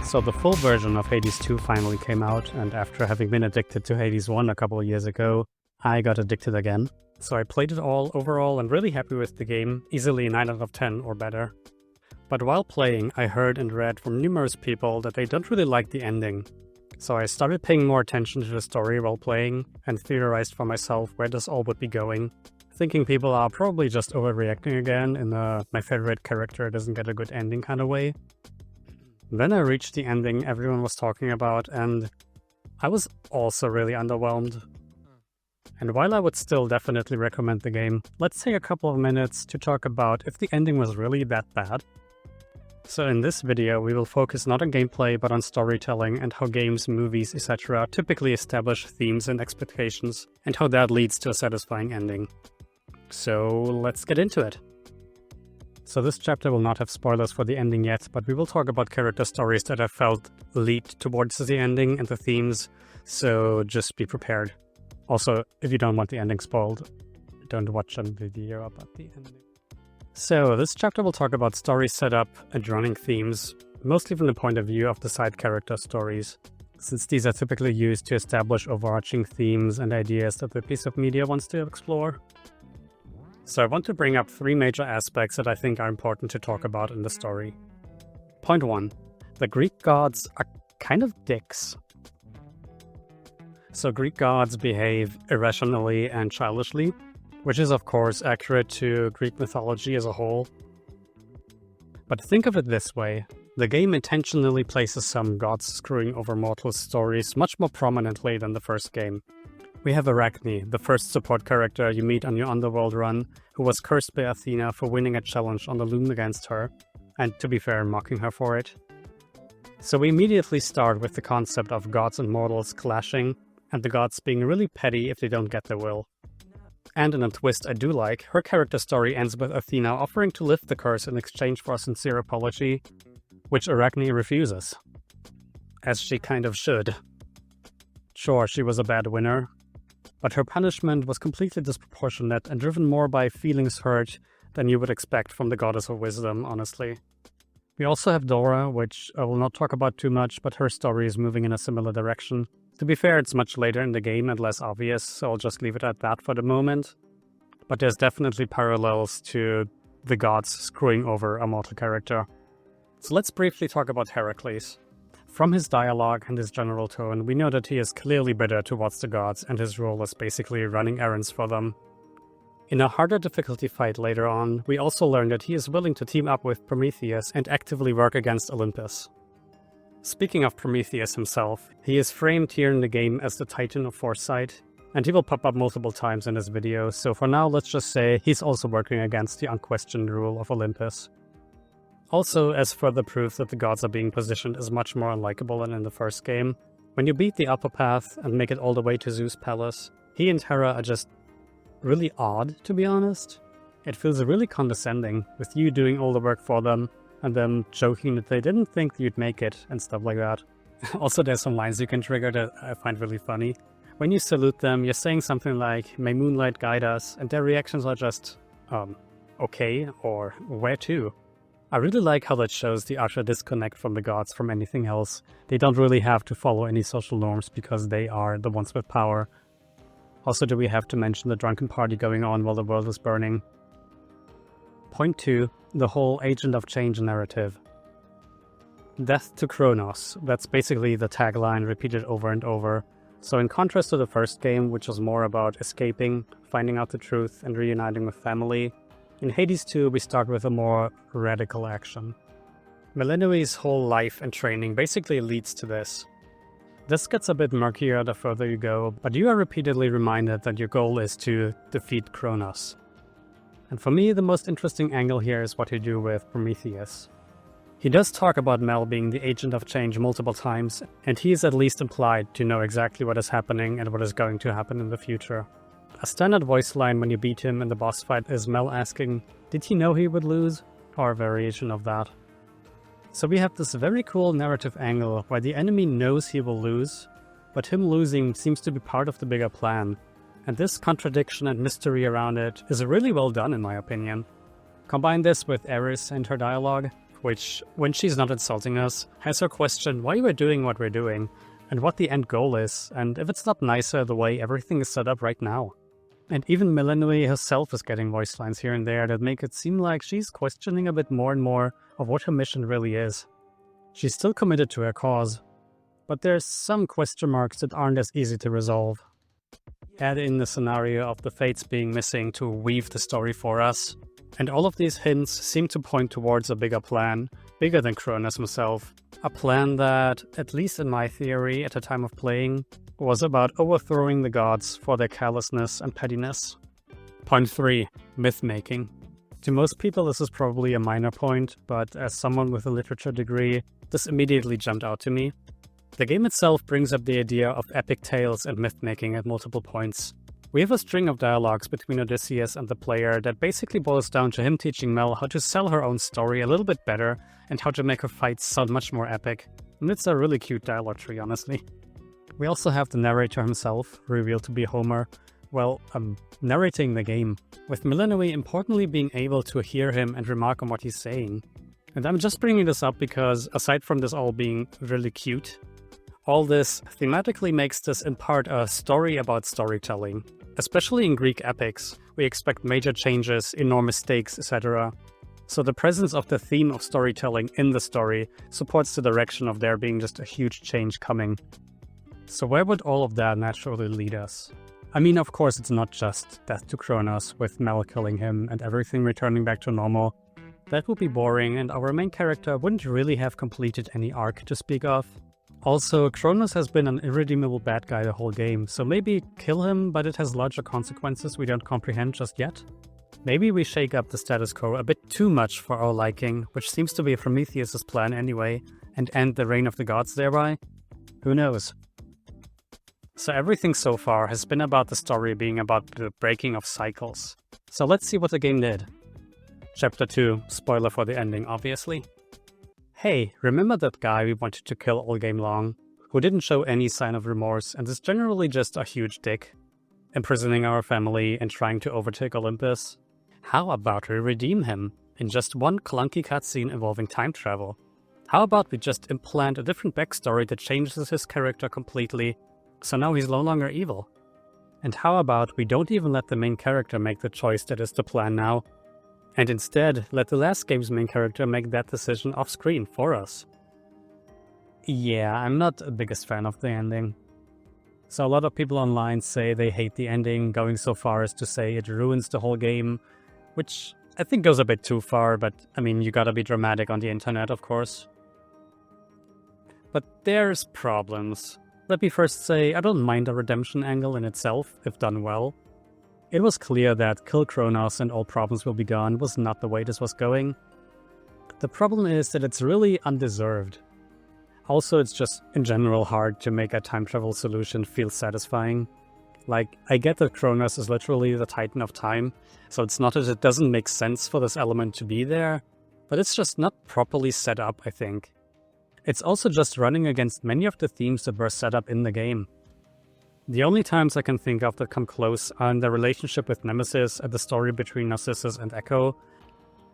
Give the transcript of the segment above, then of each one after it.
So the full version of Hades 2 finally came out, and after having been addicted to Hades 1 a couple of years ago, I got addicted again. So I played it all overall and really happy with the game, easily 9 out of 10 or better. But while playing, I heard and read from numerous people that they don't really like the ending. So I started paying more attention to the story while playing and theorized for myself where this all would be going, thinking people are probably just overreacting again in a my favorite character doesn't get a good ending kind of way. Then I reached the ending everyone was talking about, and I was also really underwhelmed. And while I would still definitely recommend the game, let's take a couple of minutes to talk about if the ending was really that bad. So in this video, we will focus not on gameplay, but on storytelling and how games, movies, etc. typically establish themes and expectations, and how that leads to a satisfying ending. So let's get into it. So this chapter will not have spoilers for the ending yet, but we will talk about character stories that I felt lead towards the ending and the themes, so just be prepared. Also, if you don't want the ending spoiled, don't watch a video about the ending. So this chapter will talk about story setup and running themes, mostly from the point of view of the side character stories, since these are typically used to establish overarching themes and ideas that the piece of media wants to explore. So I want to bring up 3 major aspects that I think are important to talk about in the story. Point 1. The Greek gods are kind of dicks. So Greek gods behave irrationally and childishly, which is of course accurate to Greek mythology as a whole. But think of it this way, the game intentionally places some gods screwing over mortals stories much more prominently than the first game. We have Arachne, the first support character you meet on your underworld run, who was cursed by Athena for winning a challenge on the loom against her, and to be fair, mocking her for it. So we immediately start with the concept of gods and mortals clashing, and the gods being really petty if they don't get their will. And in a twist I do like, her character story ends with Athena offering to lift the curse in exchange for a sincere apology, which Arachne refuses. As she kind of should. Sure, she was a bad winner, but her punishment was completely disproportionate and driven more by feelings hurt than you would expect from the goddess of wisdom, honestly. We also have Dora, which I will not talk about too much, but her story is moving in a similar direction. To be fair, it's much later in the game and less obvious, so I'll just leave it at that for the moment. But there's definitely parallels to the gods screwing over a mortal character. So let's briefly talk about Heracles. From his dialogue and his general tone, we know that he is clearly bitter towards the gods, and his role is basically running errands for them. In a harder difficulty fight later on, we also learn that he is willing to team up with Prometheus and actively work against Olympus. Speaking of Prometheus himself, he is framed here in the game as the Titan of Foresight, and he will pop up multiple times in this video, so for now let's just say he's also working against the unquestioned rule of Olympus. Also, as further proof that the gods are being positioned is much more unlikable than in the first game, when you beat the upper path and make it all the way to Zeus' palace, he and Hera are just really odd, to be honest. It feels really condescending, with you doing all the work for them, and them joking that they didn't think you'd make it, and stuff like that. Also, there's some lines you can trigger that I find really funny. When you salute them, you're saying something like, "May moonlight guide us," and their reactions are just, okay, or where to? I really like how that shows the utter disconnect from the gods from anything else. They don't really have to follow any social norms because they are the ones with power. Also, do we have to mention the drunken party going on while the world is burning? Point 2. The whole Agent of Change narrative. Death to Kronos, that's basically the tagline repeated over and over. So in contrast to the first game, which was more about escaping, finding out the truth, and reuniting with family, in Hades 2 we start with a more radical action. Melinoe's whole life and training basically leads to this. This gets a bit murkier the further you go, but you are repeatedly reminded that your goal is to defeat Kronos. And for me, the most interesting angle here is what you do with Prometheus. He does talk about Mel being the agent of change multiple times, and he is at least implied to know exactly what is happening and what is going to happen in the future. A standard voice line when you beat him in the boss fight is Mel asking, "Did he know he would lose?" or a variation of that. So we have this very cool narrative angle where the enemy knows he will lose, but him losing seems to be part of the bigger plan. And this contradiction and mystery around it is really well done in my opinion. Combine this with Eris and her dialogue, which, when she's not insulting us, has her question why we're doing what we're doing, and what the end goal is, and if it's not nicer the way everything is set up right now. And even Melanie herself is getting voice lines here and there that make it seem like she's questioning a bit more and more of what her mission really is. She's still committed to her cause, but there's some question marks that aren't as easy to resolve. Add in the scenario of the Fates being missing to weave the story for us, and all of these hints seem to point towards a bigger plan, bigger than Kronos himself. A plan that, at least in my theory at the time of playing, was about overthrowing the gods for their carelessness and pettiness. Point 3. Myth-making. To most people this is probably a minor point, but as someone with a literature degree, this immediately jumped out to me. The game itself brings up the idea of epic tales and myth-making at multiple points. We have a string of dialogues between Odysseus and the player that basically boils down to him teaching Mel how to sell her own story a little bit better and how to make her fights sound much more epic. And it's a really cute dialogue tree, honestly. We also have the narrator himself, revealed to be Homer, narrating the game, with Melanie importantly being able to hear him and remark on what he's saying. And I'm just bringing this up because, aside from this all being really cute, all this thematically makes this in part a story about storytelling. Especially in Greek epics, we expect major changes, enormous stakes, etc. So the presence of the theme of storytelling in the story supports the direction of there being just a huge change coming. So where would all of that naturally lead us? I mean, of course, it's not just death to Kronos, with Mel killing him and everything returning back to normal. That would be boring, and our main character wouldn't really have completed any arc to speak of. Also, Kronos has been an irredeemable bad guy the whole game, so maybe kill him, but it has larger consequences we don't comprehend just yet? Maybe we shake up the status quo a bit too much for our liking, which seems to be Prometheus' plan anyway, and end the reign of the gods thereby? Who knows? So everything so far has been about the story being about the breaking of cycles. So let's see what the game did. Chapter 2, spoiler for the ending, obviously. Hey, remember that guy we wanted to kill all game long, who didn't show any sign of remorse and is generally just a huge dick, imprisoning our family and trying to overtake Olympus? How about we redeem him in just one clunky cutscene involving time travel? How about we just implant a different backstory that changes his character completely, so now he's no longer evil? And how about we don't even let the main character make the choice that is the plan now, and instead let the last game's main character make that decision off-screen for us? Yeah, I'm not the biggest fan of the ending. So a lot of people online say they hate the ending, going so far as to say it ruins the whole game, which I think goes a bit too far, but I mean, you gotta be dramatic on the internet, of course. But there's problems. Let me first say, I don't mind the redemption angle in itself, if done well. It was clear that kill Kronos and all problems will be gone was not the way this was going. The problem is that it's really undeserved. Also, it's just, in general, hard to make a time travel solution feel satisfying. Like, I get that Kronos is literally the Titan of time, so it's not that it doesn't make sense for this element to be there, but it's just not properly set up, I think. It's also just running against many of the themes that were set up in the game. The only times I can think of that come close are in the relationship with Nemesis and the story between Narcissus and Echo,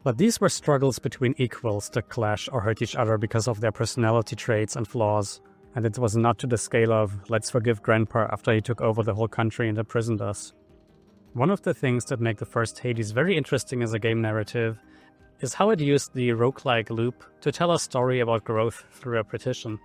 but these were struggles between equals that clash or hurt each other because of their personality traits and flaws, and it was not to the scale of let's forgive Grandpa after he took over the whole country and imprisoned us. One of the things that make the first Hades very interesting as a game narrative is how it used the roguelike loop to tell a story about growth through repetition.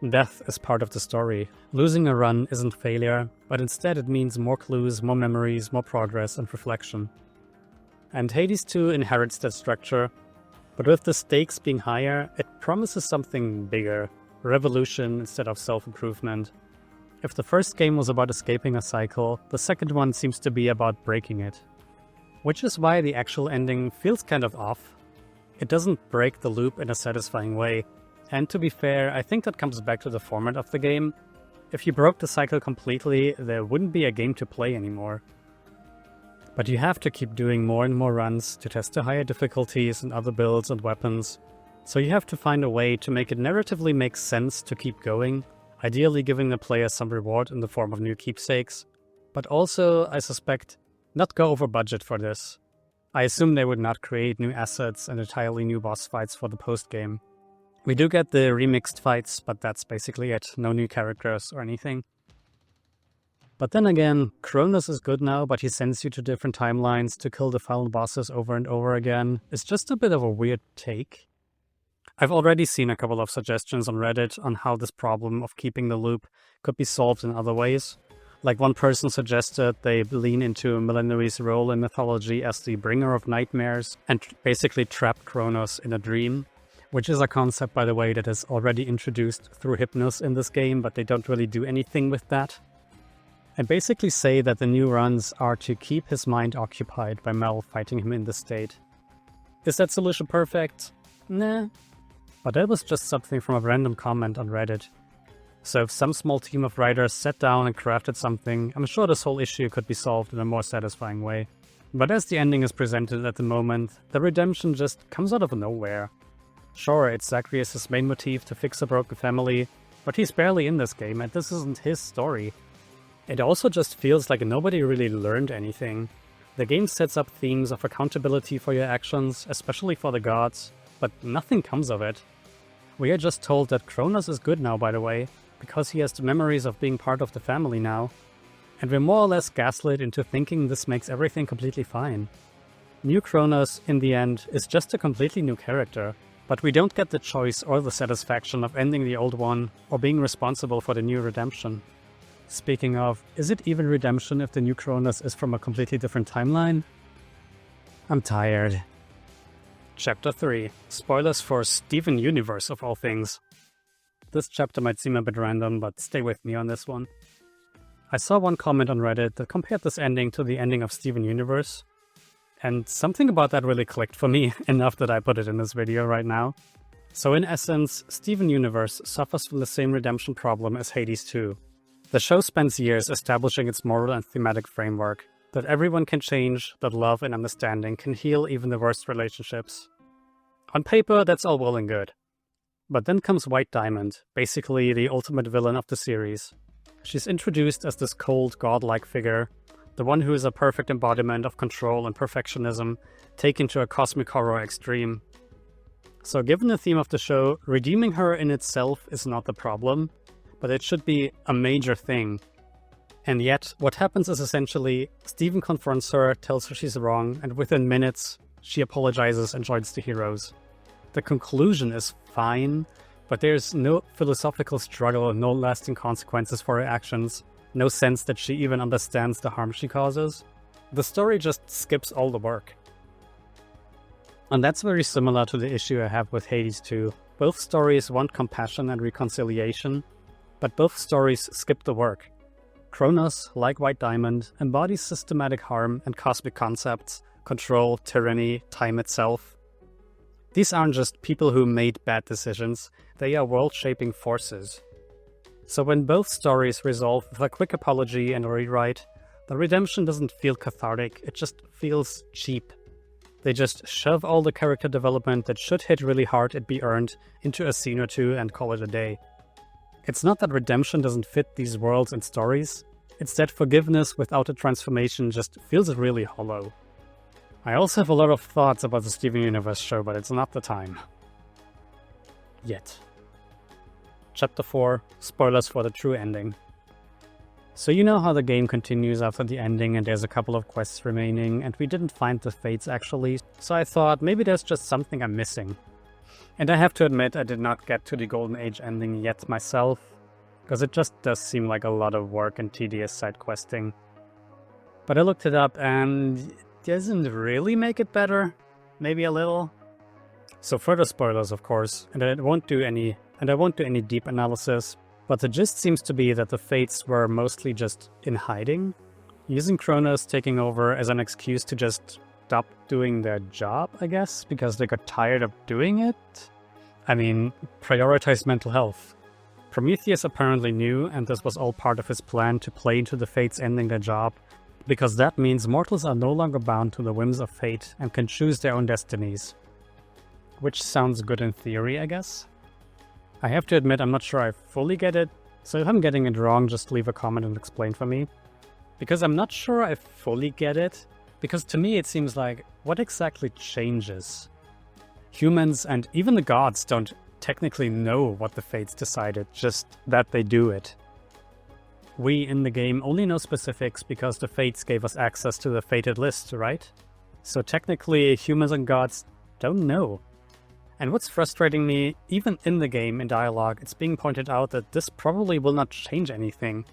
Death is part of the story. Losing a run isn't failure, but instead it means more clues, more memories, more progress and reflection. And Hades 2 inherits that structure, but with the stakes being higher, it promises something bigger, revolution instead of self-improvement. If the first game was about escaping a cycle, the second one seems to be about breaking it. Which is why the actual ending feels kind of off. It doesn't break the loop in a satisfying way. And to be fair, I think that comes back to the format of the game. If you broke the cycle completely, there wouldn't be a game to play anymore. But you have to keep doing more and more runs to test the higher difficulties and other builds and weapons. So you have to find a way to make it narratively make sense to keep going, ideally giving the player some reward in the form of new keepsakes. But also, I suspect, not go over budget for this. I assume they would not create new assets and entirely new boss fights for the post-game. We do get the remixed fights, but that's basically it. No new characters or anything. But then again, Kronos is good now, but he sends you to different timelines to kill the final bosses over and over again. It's just a bit of a weird take. I've already seen a couple of suggestions on Reddit on how this problem of keeping the loop could be solved in other ways. Like one person suggested they lean into Millenari's role in mythology as the bringer of nightmares and basically trap Kronos in a dream, which is a concept, by the way, that is already introduced through Hypnos in this game, but they don't really do anything with that. And basically say that the new runs are to keep his mind occupied by Mel fighting him in this state. Is that solution perfect? Nah. But that was just something from a random comment on Reddit. So if some small team of writers sat down and crafted something, I'm sure this whole issue could be solved in a more satisfying way. But as the ending is presented at the moment, the redemption just comes out of nowhere. Sure, it's Zacharias' main motive to fix a broken family, but he's barely in this game and this isn't his story. It also just feels like nobody really learned anything. The game sets up themes of accountability for your actions, especially for the gods, but nothing comes of it. We are just told that Kronos is good now, by the way, because he has the memories of being part of the family now. And we're more or less gaslit into thinking this makes everything completely fine. New Kronos, in the end, is just a completely new character, but we don't get the choice or the satisfaction of ending the old one or being responsible for the new redemption. Speaking of, is it even redemption if the new Kronos is from a completely different timeline? I'm tired. Chapter 3. Spoilers for Steven Universe of all things. This chapter might seem a bit random, but stay with me on this one. I saw one comment on Reddit that compared this ending to the ending of Steven Universe, and something about that really clicked for me enough that I put it in this video right now. So in essence, Steven Universe suffers from the same redemption problem as Hades 2. The show spends years establishing its moral and thematic framework, that everyone can change, that love and understanding can heal even the worst relationships. On paper, that's all well and good. But then comes White Diamond, basically the ultimate villain of the series. She's introduced as this cold, godlike figure, the one who is a perfect embodiment of control and perfectionism, taken to a cosmic horror extreme. So given the theme of the show, redeeming her in itself is not the problem, but it should be a major thing. And yet, what happens is essentially, Steven confronts her, tells her she's wrong, and within minutes, she apologizes and joins the heroes. The conclusion is fine, but there's no philosophical struggle, no lasting consequences for her actions, no sense that she even understands the harm she causes. The story just skips all the work. And that's very similar to the issue I have with Hades 2. Both stories want compassion and reconciliation, but both stories skip the work. Kronos, like White Diamond, embodies systematic harm and cosmic concepts, control, tyranny, time itself. These aren't just people who made bad decisions, they are world-shaping forces. So when both stories resolve with a quick apology and a rewrite, the redemption doesn't feel cathartic, it just feels cheap. They just shove all the character development that should hit really hard and be earned into a scene or two and call it a day. It's not that redemption doesn't fit these worlds and stories, it's that forgiveness without a transformation just feels really hollow. I also have a lot of thoughts about the Steven Universe show, but it's not the time. Yet. Chapter 4. Spoilers for the true ending. So you know how the game continues after the ending and there's a couple of quests remaining, and we didn't find the fates actually, so I thought maybe there's just something I'm missing. And I have to admit I did not get to the Golden Age ending yet myself, because it just does seem like a lot of work and tedious side questing. But I looked it up and doesn't really make it better. Maybe a little. So further spoilers, of course, and I won't do any deep analysis, but the gist seems to be that the Fates were mostly just in hiding, using Kronos taking over as an excuse to just stop doing their job, I guess, because they got tired of doing it. I mean, prioritize mental health. Prometheus apparently knew, and this was all part of his plan to play into the Fates ending their job, because that means mortals are no longer bound to the whims of fate and can choose their own destinies. Which sounds good in theory, I guess. I have to admit I'm not sure I fully get it, so if I'm getting it wrong, just leave a comment and explain for me. Because I'm not sure I fully get it, Because to me it seems like, what exactly changes? Humans and even the gods don't technically know what the fates decided, just that they do it. We in the game only know specifics because the fates gave us access to the fated list, right? So technically humans and gods don't know. And what's frustrating me, even in the game, in dialogue, it's being pointed out that this probably will not change anything.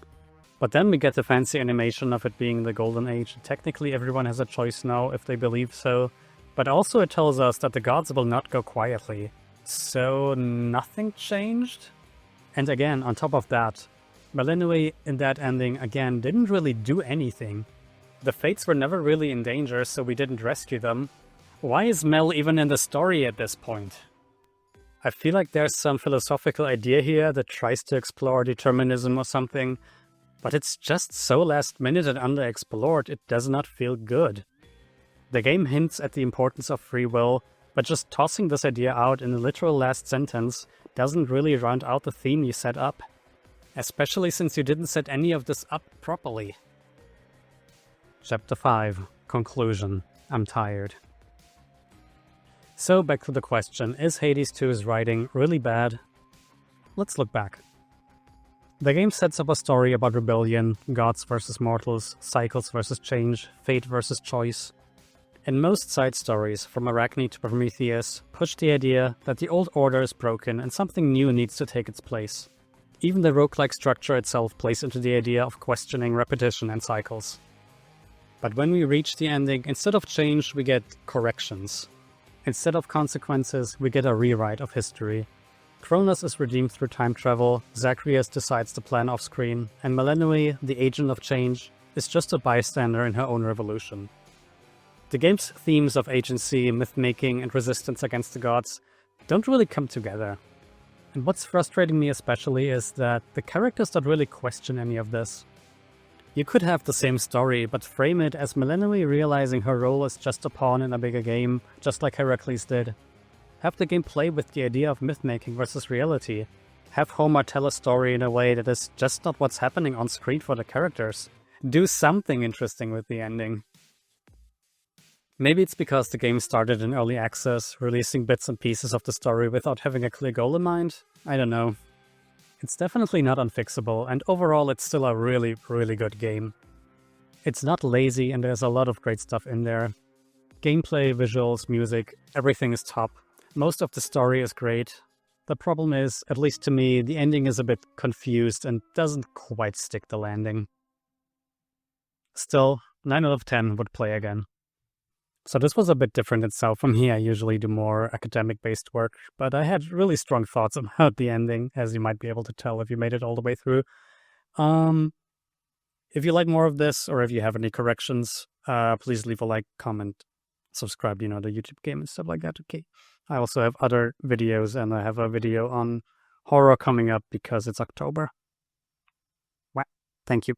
But then we get the fancy animation of it being the Golden Age. Technically everyone has a choice now if they believe so. But also it tells us that the gods will not go quietly. So nothing changed? And again, on top of that, Melanui in that ending again didn't really do anything. The fates were never really in danger, so we didn't rescue them. Why is Mel even in the story at this point? I feel like there's some philosophical idea here that tries to explore determinism or something, but it's just so last minute and underexplored, it does not feel good. The game hints at the importance of free will, but just tossing this idea out in the literal last sentence doesn't really round out the theme you set up. Especially since you didn't set any of this up properly. Chapter 5. Conclusion. I'm tired. So back to the question, is Hades 2's writing really bad? Let's look back. The game sets up a story about rebellion, gods versus mortals, cycles versus change, fate versus choice. And most side stories, from Arachne to Prometheus, push the idea that the old order is broken and something new needs to take its place. Even the roguelike structure itself plays into the idea of questioning repetition and cycles. But when we reach the ending, instead of change, we get corrections. Instead of consequences, we get a rewrite of history. Cronus is redeemed through time travel, Zacharias decides to plan off-screen, and Melanui, the agent of change, is just a bystander in her own revolution. The game's themes of agency, myth-making, and resistance against the gods don't really come together. And what's frustrating me especially is that the characters don't really question any of this. You could have the same story, but frame it as Melanui realizing her role is just a pawn in a bigger game, just like Heracles did. Have the game play with the idea of myth-making versus reality. Have Homer tell a story in a way that is just not what's happening on screen for the characters. Do something interesting with the ending. Maybe it's because the game started in early access, releasing bits and pieces of the story without having a clear goal in mind? I don't know. It's definitely not unfixable, and overall it's still a really, really good game. It's not lazy and there's a lot of great stuff in there. Gameplay, visuals, music, everything is top. Most of the story is great. The problem is, at least to me, the ending is a bit confused and doesn't quite stick the landing. Still, 9 out of 10 would play again. So this was a bit different itself. From here I usually do more academic-based work, but I had really strong thoughts about the ending, as you might be able to tell if you made it all the way through. If you like more of this, or if you have any corrections, please leave a like, comment, subscribe, the YouTube game and stuff like that, okay? I also have other videos, and I have a video on horror coming up because it's October. Well, thank you.